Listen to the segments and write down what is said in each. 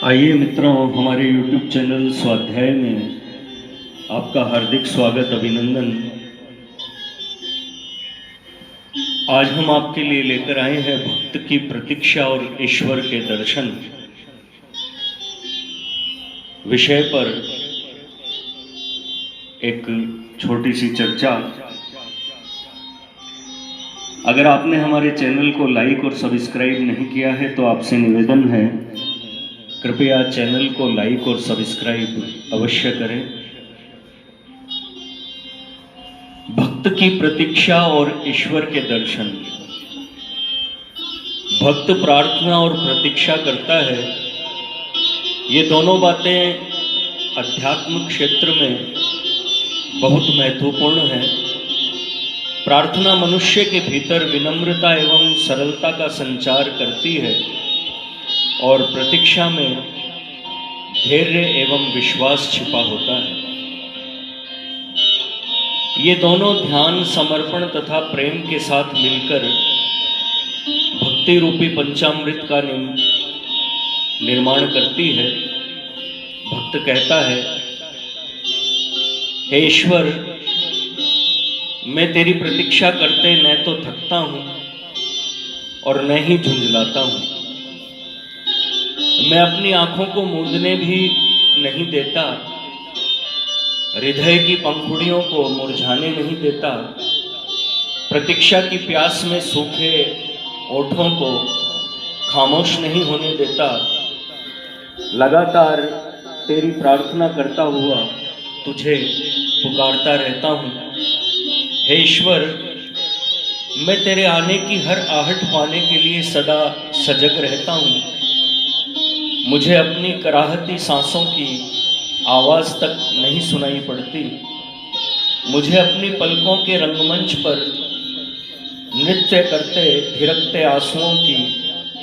आइए मित्रों, हमारे YouTube चैनल स्वाध्याय में आपका हार्दिक स्वागत, अभिनंदन। आज हम आपके लिए लेकर आए हैं भक्त की प्रतीक्षा और ईश्वर के दर्शन विषय पर एक छोटी सी चर्चा। अगर आपने हमारे चैनल को लाइक और सब्सक्राइब नहीं किया है तो आपसे निवेदन है, कृपया चैनल को लाइक और सब्सक्राइब अवश्य करें। भक्त की प्रतीक्षा और ईश्वर के दर्शन। भक्त प्रार्थना और प्रतीक्षा करता है, ये दोनों बातें अध्यात्म क्षेत्र में बहुत महत्वपूर्ण है। प्रार्थना मनुष्य के भीतर विनम्रता एवं सरलता का संचार करती है और प्रतीक्षा में धैर्य एवं विश्वास छिपा होता है। ये दोनों ध्यान, समर्पण तथा प्रेम के साथ मिलकर भक्ति रूपी पंचामृत का निर्माण करती है। भक्त कहता है, हे ईश्वर, मैं तेरी प्रतीक्षा करते न तो थकता हूँ और न ही झुंझलाता हूँ। मैं अपनी आंखों को मूंदने भी नहीं देता, हृदय की पंखुड़ियों को मुरझाने नहीं देता, प्रतीक्षा की प्यास में सूखे ओठों को खामोश नहीं होने देता। लगातार तेरी प्रार्थना करता हुआ तुझे पुकारता रहता हूँ। हे ईश्वर, मैं तेरे आने की हर आहट पाने के लिए सदा सजग रहता हूँ। मुझे अपनी कराहती सांसों की आवाज़ तक नहीं सुनाई पड़ती। मुझे अपनी पलकों के रंगमंच पर नृत्य करते थिरकते आंसुओं की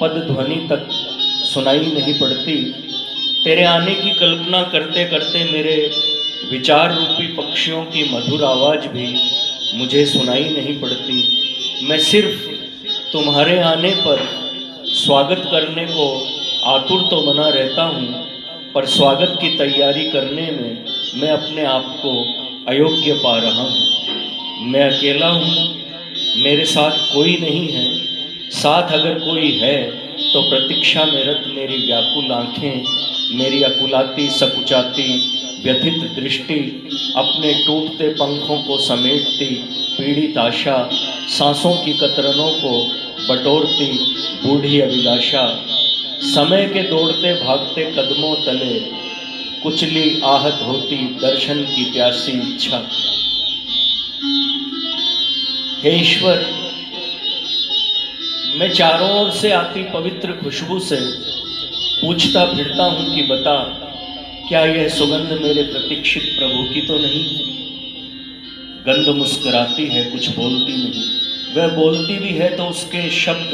पद ध्वनि तक सुनाई नहीं पड़ती। तेरे आने की कल्पना करते करते मेरे विचार रूपी पक्षियों की मधुर आवाज़ भी मुझे सुनाई नहीं पड़ती। मैं सिर्फ तुम्हारे आने पर स्वागत करने को आतुर तो बना रहता हूँ, पर स्वागत की तैयारी करने में मैं अपने आप को अयोग्य पा रहा हूँ। मैं अकेला हूँ, मेरे साथ कोई नहीं है। साथ अगर कोई है तो प्रतीक्षा में रत मेरी व्याकुल आँखें, मेरी अकुलाती सकुचाती व्यथित दृष्टि, अपने टूटते पंखों को समेटती पीड़ित आशा, सांसों की कतरनों को बटोरती बूढ़ी अभिलाषा, समय के दौड़ते भागते कदमों तले कुचली आहत होती दर्शन की प्यासी इच्छा। हे ईश्वर, मैं चारों ओर से आती पवित्र खुशबू से पूछता फिरता हूँ कि बता, क्या यह सुगंध मेरे प्रतीक्षित प्रभु की तो नहीं है? गंध मुस्कुराती है, कुछ बोलती नहीं। वह बोलती भी है तो उसके शब्द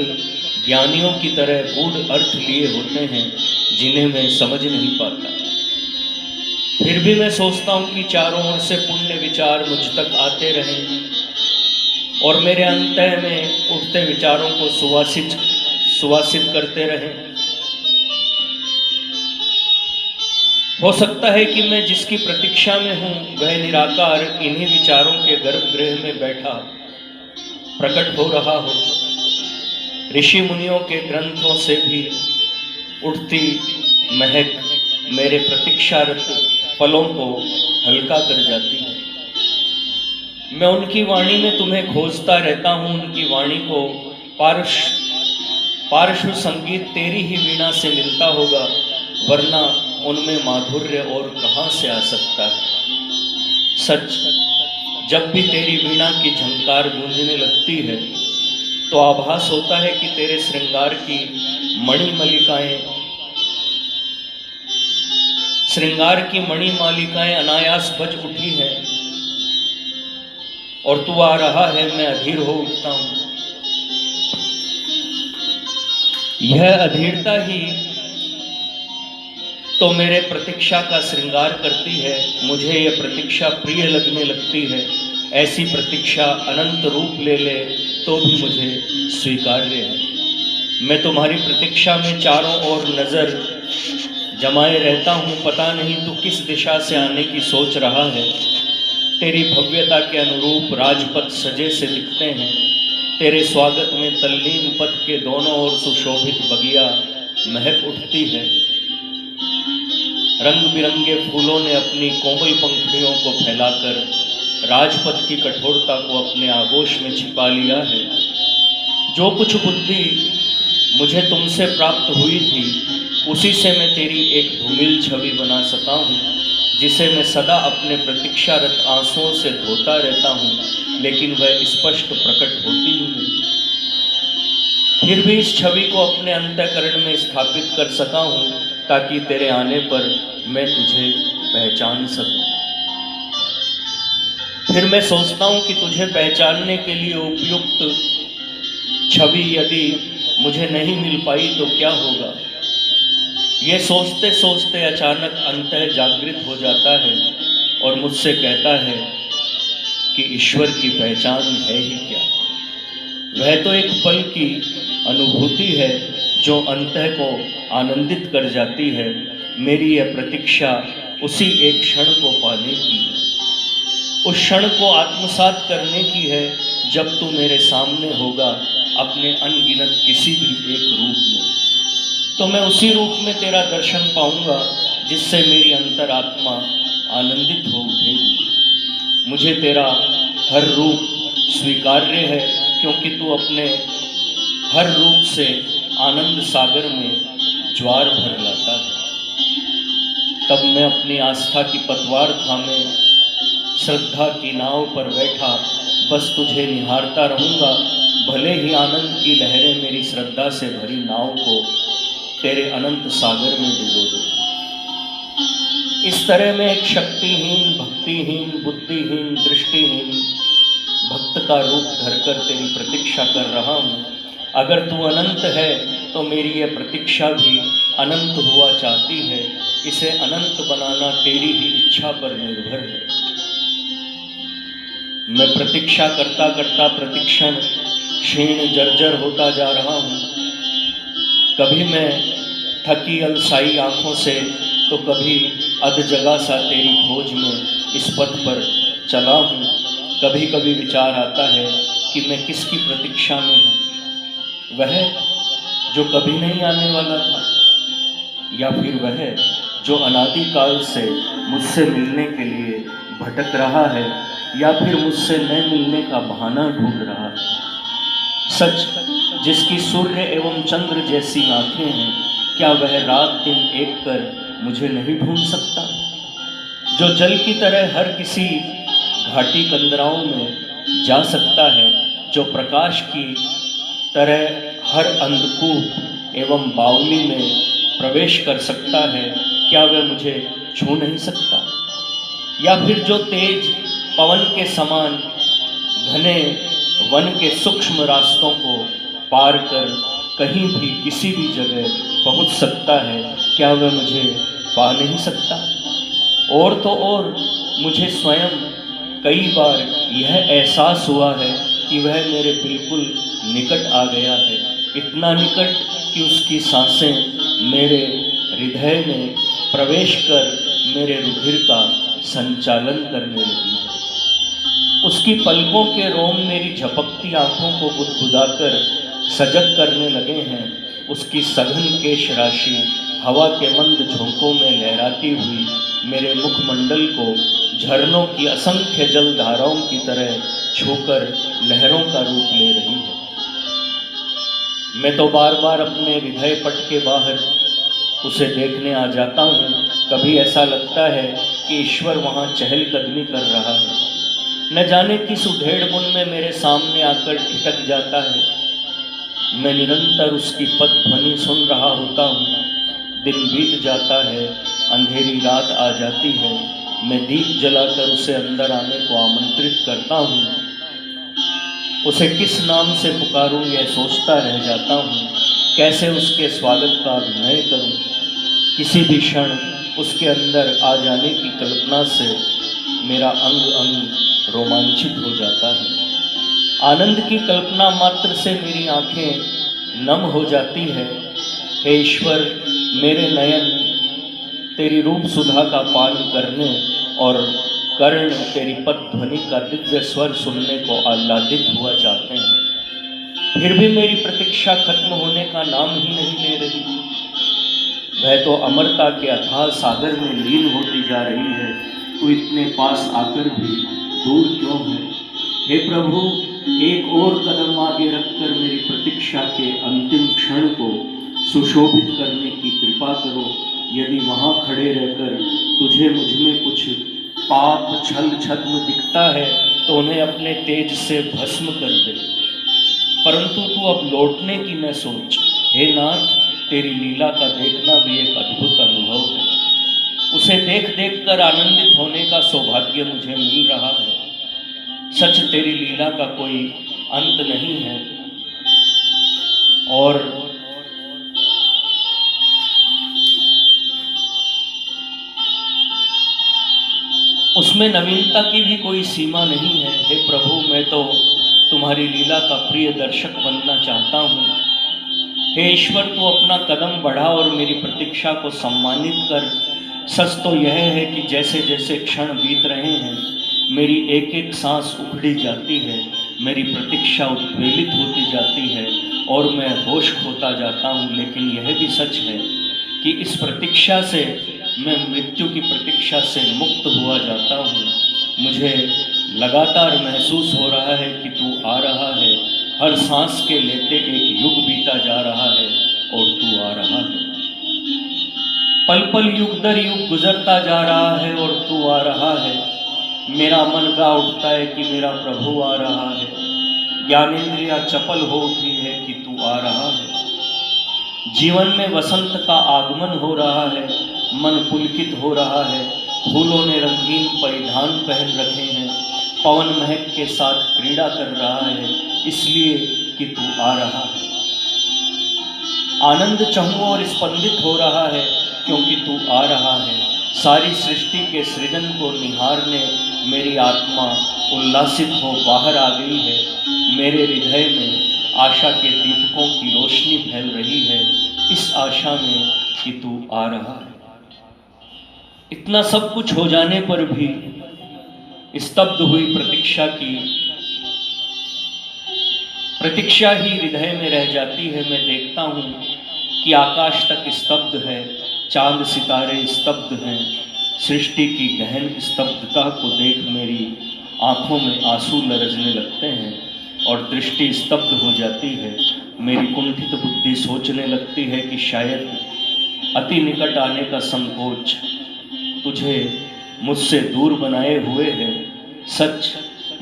ज्ञानियों की तरह गूढ़ अर्थ लिए होते हैं जिन्हें मैं समझ नहीं पाता। फिर भी मैं सोचता हूँ कि चारों ओर से पुण्य विचार मुझ तक आते रहें और मेरे अंतः में उठते विचारों को सुवासित करते रहें। हो सकता है कि मैं जिसकी प्रतीक्षा में हूँ वह निराकार इन्हीं विचारों के गर्भगृह में बैठा प्रकट हो रहा हो। ऋषि मुनियों के ग्रंथों से भी उठती महक मेरे प्रतीक्षारत पलों को हल्का कर जाती है। मैं उनकी वाणी में तुम्हें खोजता रहता हूँ। उनकी वाणी को पार्श्व संगीत तेरी ही वीणा से मिलता होगा, वरना उनमें माधुर्य और कहाँ से आ सकता है। सच, जब भी तेरी वीणा की झंकार गूंजने लगती है तो आभास होता है कि तेरे श्रृंगार की मणिमालिकाएं अनायास बज उठी हैं और तू आ रहा है। मैं अधीर हो उठता हूँ। यह अधीरता ही तो मेरे प्रतीक्षा का श्रृंगार करती है। मुझे यह प्रतीक्षा प्रिय लगने लगती है। ऐसी प्रतीक्षा अनंत रूप ले ले तो भी मुझे स्वीकार्य है। मैं तुम्हारी प्रतीक्षा में चारों ओर नजर जमाए रहता हूँ, पता नहीं तू किस दिशा से आने की सोच रहा है। तेरी भव्यता के अनुरूप राजपथ सजे से दिखते हैं। तेरे स्वागत में तल्लीन पथ के दोनों ओर सुशोभित बगिया महक उठती है। रंग बिरंगे फूलों ने अपनी कोमल पंखुड़ियों को फैलाकर राजपथ की कठोरता को अपने आगोश में छिपा लिया है। जो कुछ बुद्धि मुझे तुमसे प्राप्त हुई थी, उसी से मैं तेरी एक धूमिल छवि बना सका हूँ, जिसे मैं सदा अपने प्रतीक्षारत आंसुओं से धोता रहता हूँ, लेकिन वह स्पष्ट प्रकट होती ही नहीं। फिर भी इस छवि को अपने अंतःकरण में स्थापित कर सका हूँ, ताकि तेरे आने पर मैं तुझे पहचान सकूं। फिर मैं सोचता हूँ कि तुझे पहचानने के लिए उपयुक्त छवि यदि मुझे नहीं मिल पाई तो क्या होगा। ये सोचते सोचते अचानक अंतः जागृत हो जाता है और मुझसे कहता है कि ईश्वर की पहचान है ही क्या। वह तो एक पल की अनुभूति है जो अंतः को आनंदित कर जाती है। मेरी यह प्रतीक्षा उसी एक क्षण को पाने की है, उस क्षण को आत्मसात करने की है जब तू मेरे सामने होगा अपने अनगिनत किसी भी एक रूप में। तो मैं उसी रूप में तेरा दर्शन पाऊंगा जिससे मेरी अंतरात्मा आनंदित हो उठेगी। मुझे तेरा हर रूप स्वीकार्य है, क्योंकि तू अपने हर रूप से आनंद सागर में ज्वार भर लाता है। तब मैं अपनी आस्था की पतवार थामे श्रद्धा की नाव पर बैठा बस तुझे निहारता रहूंगा, भले ही आनंद की लहरें मेरी श्रद्धा से भरी नाव को तेरे अनंत सागर में डुबो दो। इस तरह मैं एक शक्तिहीन, भक्तिहीन, बुद्धिहीन, दृष्टिहीन भक्त का रूप धरकर तेरी प्रतीक्षा कर रहा हूँ। अगर तू अनंत है तो मेरी यह प्रतीक्षा भी अनंत हुआ चाहती है। इसे अनंत बनाना तेरी ही इच्छा पर निर्भर है। मैं प्रतीक्षा करता करता प्रतिक्षण क्षीण जर्जर होता जा रहा हूँ। कभी मैं थकी अलसाई आंखों से तो कभी अधजगा सा तेरी खोज में इस पथ पर चला हूँ। कभी कभी विचार आता है कि मैं किसकी प्रतीक्षा में हूँ, वह जो कभी नहीं आने वाला था, या फिर वह जो अनादिकाल से मुझसे मिलने के लिए भटक रहा है, या फिर मुझसे न मिलने का बहाना ढूंढ रहा है। सच जिसकी सूर्य एवं चंद्र जैसी आंखें हैं, क्या वह रात दिन एक कर मुझे नहीं ढूंढ सकता। जो जल की तरह हर किसी घाटी कंदराओं में जा सकता है, जो प्रकाश की तरह हर अंधकूप एवं बावली में प्रवेश कर सकता है, क्या वह मुझे छू नहीं सकता। या फिर जो तेज पवन के समान घने वन के सूक्ष्म रास्तों को पार कर कहीं भी किसी भी जगह पहुंच सकता है, क्या वह मुझे पा नहीं सकता। और तो और मुझे स्वयं कई बार यह एहसास हुआ है कि वह मेरे बिल्कुल निकट आ गया है, इतना निकट कि उसकी सांसें मेरे हृदय में प्रवेश कर मेरे रुधिर का संचालन करने लगी है। उसकी पलकों के रोम मेरी झपकती आंखों को गुदगुदाकर सजग करने लगे हैं। उसकी सघन केश राशि हवा के मंद झोंकों में लहराती हुई मेरे मुखमंडल को झरनों की असंख्य जल धाराओं की तरह छूकर लहरों का रूप ले रही है। मैं तो बार बार अपने हृदय पट के बाहर उसे देखने आ जाता हूँ। कभी ऐसा लगता है कि ईश्वर वहाँ चहलकदमी कर रहा है, न जाने किस उधेड़बुन में मेरे सामने आकर ठिठक जाता है। मैं निरंतर उसकी पद ध्वनि सुन रहा होता हूँ। दिन बीत जाता है, अंधेरी रात आ जाती है। मैं दीप जलाकर उसे अंदर आने को आमंत्रित करता हूँ। उसे किस नाम से पुकारूं यह सोचता रह जाता हूँ। कैसे उसके स्वागत का अभिनय करूं। किसी भी क्षण उसके अंदर आ जाने की कल्पना से मेरा अंग अंग रोमांचित हो जाता है। आनंद की कल्पना मात्र से मेरी आंखें नम हो जाती है। हे ईश्वर, मेरे नयन तेरी रूप सुधा का पान करने और कर्ण तेरी पद ध्वनि का दिव्य स्वर सुनने को आह्लादित हुआ चाहते हैं। फिर भी मेरी प्रतीक्षा खत्म होने का नाम ही नहीं ले रही। वह तो अमरता के अथाह सागर में लीन होती जा रही है, तू इतने पास आकर भी दूर क्यों है। हे प्रभु, एक और कदम आगे रखकर मेरी प्रतीक्षा के अंतिम क्षण को सुशोभित करने की कृपा करो। यदि वहाँ खड़े रहकर तुझे मुझ में कुछ पाप छल छद्म दिखता है तो उन्हें अपने तेज से भस्म कर दे, परंतु तू अब लौटने की न सोच। हे नाथ, तेरी लीला का देखना भी एक अद्भुत अनुभव है। उसे देख देख कर आनंदित होने का सौभाग्य मुझे मिल रहा है। सच तेरी लीला का कोई अंत नहीं है और उसमें नवीनता की भी कोई सीमा नहीं है। हे प्रभु, मैं तो तुम्हारी लीला का प्रिय दर्शक बनना चाहता हूँ। हे ईश्वर, तू अपना कदम बढ़ा और मेरी प्रतीक्षा को सम्मानित कर। सच तो यह है कि जैसे जैसे क्षण बीत रहे हैं मेरी एक एक सांस उखड़ी जाती है, मेरी प्रतीक्षा उद्वेलित होती जाती है और मैं होश खोता जाता हूँ। लेकिन यह भी सच है कि इस प्रतीक्षा से मैं मृत्यु की प्रतीक्षा से मुक्त हुआ जाता हूँ। मुझे लगातार महसूस हो रहा है कि तू आ रहा है। हर सांस के लेते एक युग बीता जा रहा है और तू आ रहा है। पल पल युग दर युग गुजरता जा रहा है और तू आ रहा है। मेरा मन गा उठता है कि मेरा प्रभु आ रहा है। ज्ञानेंद्रियां चपल हो उठी है कि तू आ रहा है। जीवन में वसंत का आगमन हो रहा है, मन पुलकित हो रहा है। फूलों ने रंगीन परिधान पहन रखे हैं, पवन महक के साथ क्रीड़ा कर रहा है, इसलिए कि तू आ रहा है। आनंद चहुं और स्पंदित हो रहा है क्योंकि तू आ रहा है। सारी सृष्टि के सृजन को निहारने मेरी आत्मा उल्लासित हो बाहर आ गई है। मेरे हृदय में आशा के दीपकों की रोशनी फैल रही है, इस आशा में कि तू आ रहा है। इतना सब कुछ हो जाने पर भी स्तब्ध हुई प्रतीक्षा ही हृदय में रह जाती है। मैं देखता हूँ कि आकाश तक स्तब्ध है, चांद सितारे स्तब्ध हैं। सृष्टि की गहन स्तब्धता को देख मेरी आंखों में आंसू लरजने लगते हैं और दृष्टि स्तब्ध हो जाती है। मेरी कुंठित बुद्धि सोचने लगती है कि शायद अति निकट आने का संकोच तुझे मुझसे दूर बनाए हुए है। सच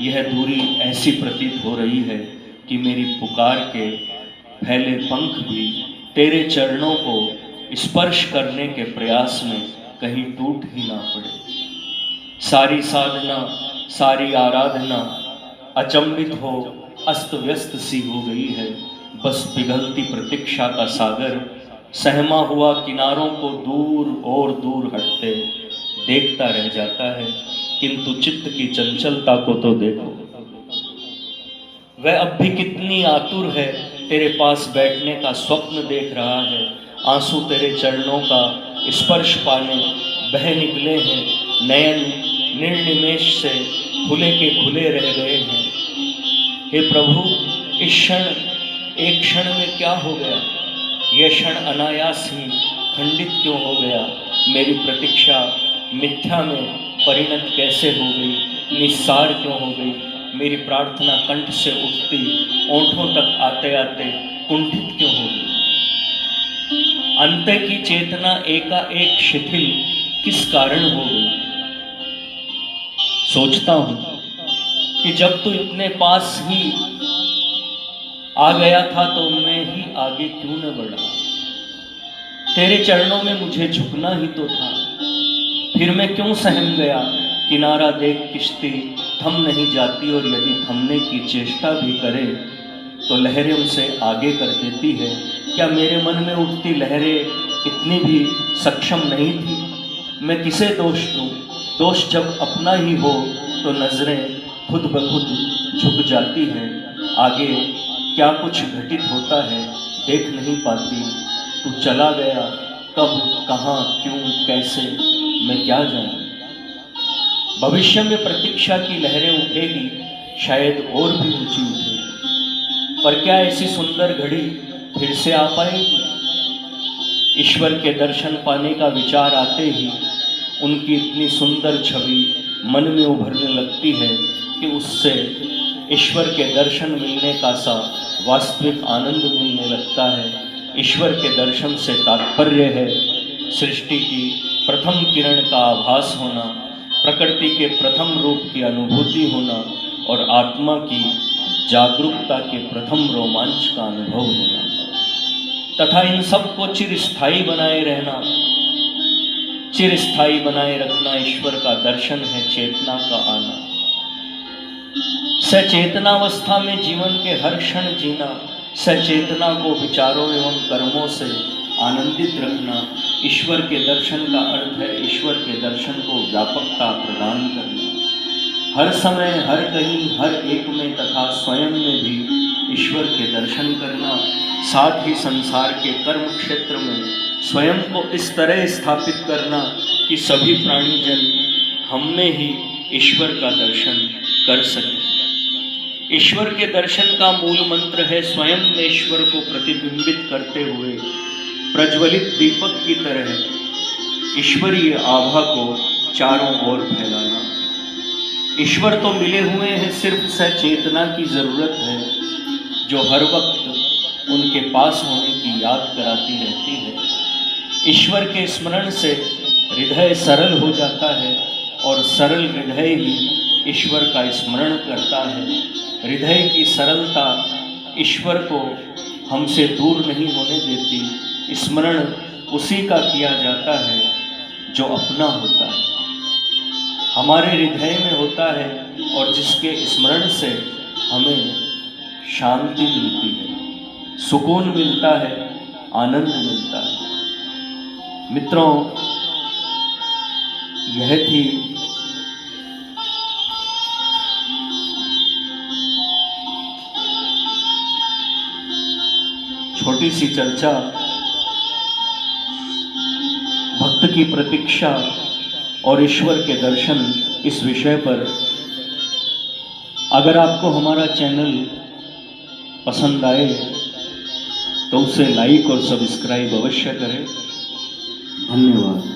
यह दूरी ऐसी प्रतीत हो रही है कि मेरी पुकार के फैले पंख भी तेरे चरणों को स्पर्श करने के प्रयास में कहीं टूट ही ना पड़े। सारी साधना, सारी आराधना अचंभित हो अस्त व्यस्त सी हो गई है। बस पिघलती प्रतीक्षा का सागर सहमा हुआ किनारों को दूर और दूर हटते देखता रह जाता है। किंतु चित्त की चंचलता को तो देखो, वह अब भी कितनी आतुर है, तेरे पास बैठने का स्वप्न देख रहा है। आंसू तेरे चरणों का स्पर्श पाने बह निकले हैं, नयन निर्निमेष से खुले के खुले रह गए हैं। हे प्रभु, इस क्षण एक क्षण में क्या हो गया? यह क्षण अनायास ही खंडित क्यों हो गया? मेरी प्रतीक्षा मिथ्या में परिणत कैसे हो गई? निस्सार क्यों हो गई? मेरी प्रार्थना कंठ से उठती ओंठों तक आते आते कुंठित क्यों हो गई? अंत की चेतना एकाएक शिथिल किस कारण हो गई? सोचता हूं कि जब तू इतने पास ही आ गया था तो मैं ही आगे क्यों न बढ़ा? तेरे चरणों में मुझे झुकना ही तो था, फिर मैं क्यों सहम गया? किनारा देख किश्ती थम नहीं जाती और यदि थमने की चेष्टा भी करे तो लहरें उसे आगे कर देती है। क्या मेरे मन में उठती लहरें इतनी भी सक्षम नहीं थी? मैं किसे दोष दूं? दोष जब अपना ही हो तो नजरें खुद ब खुद झुक जाती हैं। आगे क्या कुछ घटित होता है देख नहीं पाती। तू चला गया कब, कहाँ, क्यों, कैसे, मैं क्या जानूं। भविष्य में प्रतीक्षा की लहरें उठेगी, शायद और भी ऊंची उठेगी, पर क्या ऐसी सुंदर घड़ी फिर से आ पाएगी। ईश्वर के दर्शन पाने का विचार आते ही उनकी इतनी सुंदर छवि मन में उभरने लगती है कि उससे ईश्वर के दर्शन मिलने का सा वास्तविक आनंद मिलने लगता है। ईश्वर के दर्शन से तात्पर्य है सृष्टि की प्रथम किरण का आभास होना, प्रकृति के प्रथम रूप की अनुभूति होना और आत्मा की जागरूकता के प्रथम रोमांच का अनुभव होना, तथा इन सब को चिरस्थायी बनाए रहना, चिरस्थायी बनाए रखना ईश्वर का दर्शन है, चेतना का आना। सचेतनावस्था में जीवन के हर क्षण जीना, सचेतना को विचारों एवं कर्मों से आनंदित रखना, ईश्वर के दर्शन का अर्थ है ईश्वर के दर्शन को व्यापकता प्रदान करना। हर समय, हर कहीं, हर एक में तथा स्वयं में भी ईश्वर के दर्शन करना, साथ ही संसार के कर्म क्षेत्र में स्वयं को इस तरह स्थापित करना कि सभी प्राणीजन हम में ही ईश्वर का दर्शन कर सकें। ईश्वर के दर्शन का मूल मंत्र है स्वयं में ईश्वर को प्रतिबिंबित करते हुए प्रज्वलित दीपक की तरह ईश्वरीय आभा को चारों ओर फैलाना। ईश्वर तो मिले हुए हैं, सिर्फ सचेतना की जरूरत है जो हर वक्त उनके पास होने की याद कराती रहती है। ईश्वर के स्मरण से हृदय सरल हो जाता है और सरल हृदय ही ईश्वर का स्मरण करता है। हृदय की सरलता ईश्वर को हमसे दूर नहीं होने देती। स्मरण उसी का किया जाता है जो अपना होता है, हमारे हृदय में होता है और जिसके स्मरण से हमें शांति मिलती है, सुकून मिलता है, आनंद मिलता है। मित्रों, यह थी छोटी सी चर्चा भक्त की प्रतीक्षा और ईश्वर के दर्शन इस विषय पर। अगर आपको हमारा चैनल पसंद आए तो उसे लाइक और सब्सक्राइब अवश्य करें। धन्यवाद।